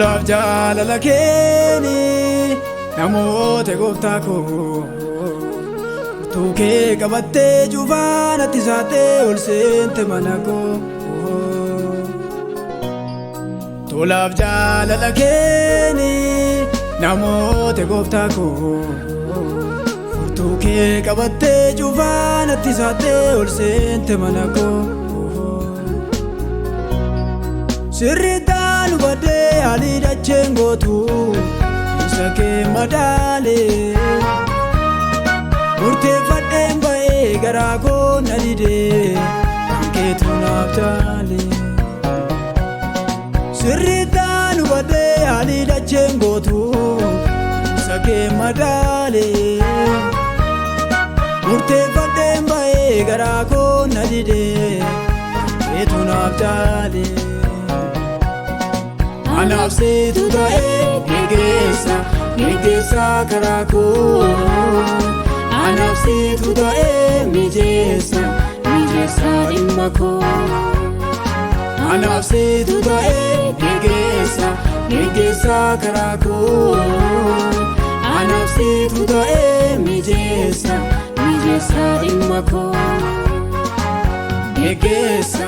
Tolaaf jaalala keeni namoota gooftaa koo furtuu kee qabattee cufaanatti saatee ol seente mana koo. Tolaaf jaalala keeni namoota gooftaa koo furtuu kee qabattee cufaanatti saatee ol seente mana koo. Sirriitaan hubadhee haalii dacheen gootu isa kee madaalee murteeffadheen ba'ee garaa koo na didee kan keetu naaf taalee. Sirriitaan hubadhee haalii dacheen gootu isa kee madaalee murteeffadheen ba'ee garaa koo na didee kan keetu naaf taalee. Anaaf situ ta'ee geggeessa karaa koo. Anaaf situ ta'ee mijeessa dhimma koo. Anaaf situ ta'ee geggeessa karaa koo. Anaaf situ ta'ee mijeessa dhimma koo. Geggeessa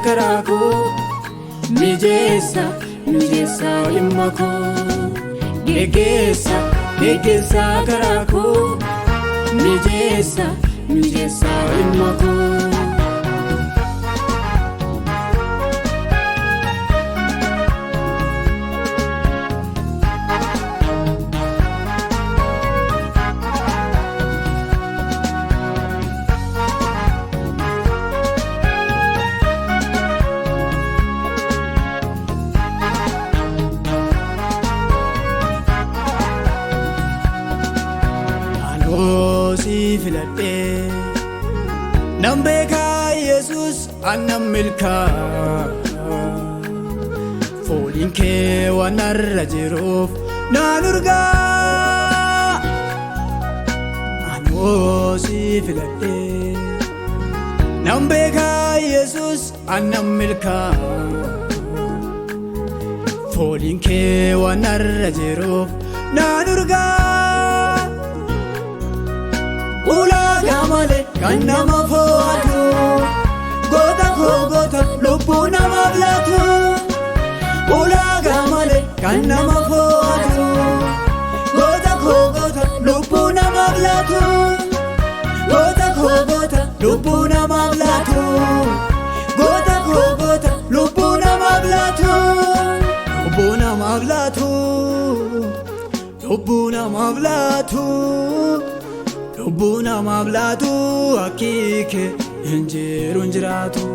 karaa koo. Mijeessa dhimma koo. Geggeessa karaa koo. Mijeessa dhimma koo. Si filadhee nan beekaa Yesuus annan milkaa fooliin kee waan narra jiruuf naan urgaa. Anoo si filadhee nan beekaa Yesuus annan milkaa fooliin kee waan narra jiruuf naan urgaa. Ulaagaa malee kan nama fo'atu goota koo goota lubbuu namaaf laatu. Ulaagaa malee kan nama fo'atu goota koo goota lubbuu namaaf laatu. Goota koo goota lubbuu namaaf laatu. Goota koo goota lubbuu namaaf laatu. Lubbuu namaaf laatu. Lubbuu namaaf laatu. Lubbuu namaaf laatu hakkiike hin jiru hin jiraatu.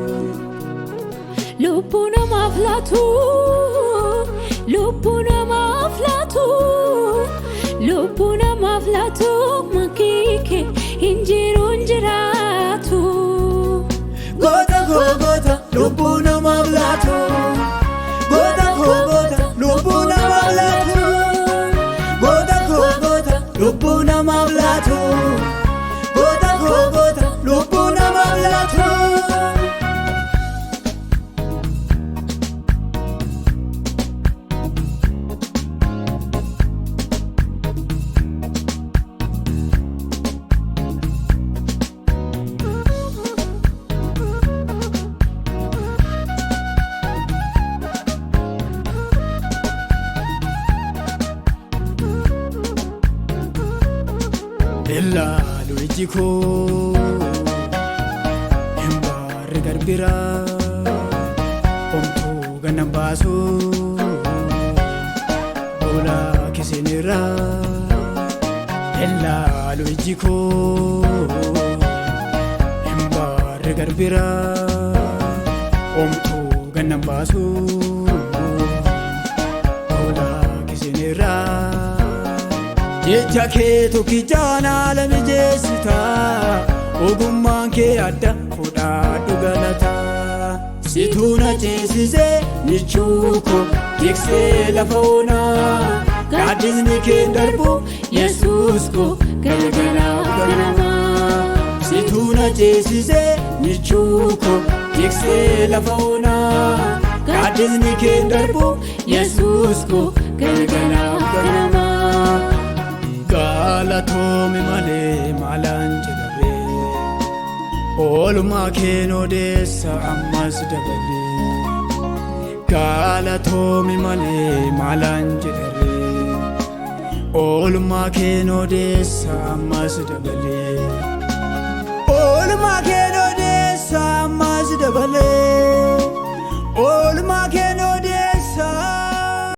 Lubbuu namaaf laatu. Lubbuu namaaf laatu. Lubbuu namaaf laatu hakkiike hin jiru hin jiraatu. Goota koo goota lubbuu namaaf laatu. Goota koo goota lubbuu namaaf laatu. Goota koo goota lubbuu namaaf laatu. Goota koo goota lubbuu namaaf laatu. Ilaalu iji koo hin baarri garbiraa homtuu gannan baasu boolaa kisinirraa. Ilaalu iji koo hin baarri garbiraa homtuu gannan baasu boolaa kisinirraa. Jecha kee tokkichaan haala mijeessita ogummaan kee adda fudhaadhu galata. Situu na ceesisee michuu koo tiksee lafa onaa gaaddisni kee darbu Yesuus koo galgalaa ganamaa. Situu na ceesisee michuu koo tiksee lafa onaa gaaddisni kee darbu Yesuus ko galgalaaf ganama. Galatoome malee maalaan jedharee oolmaa kee odeessa ammas dabalee. Galatoome malee maalaan jedharee oolmaa kee odeessa ammas dabalee. Oolmaa kee odeessa ammas dabalee.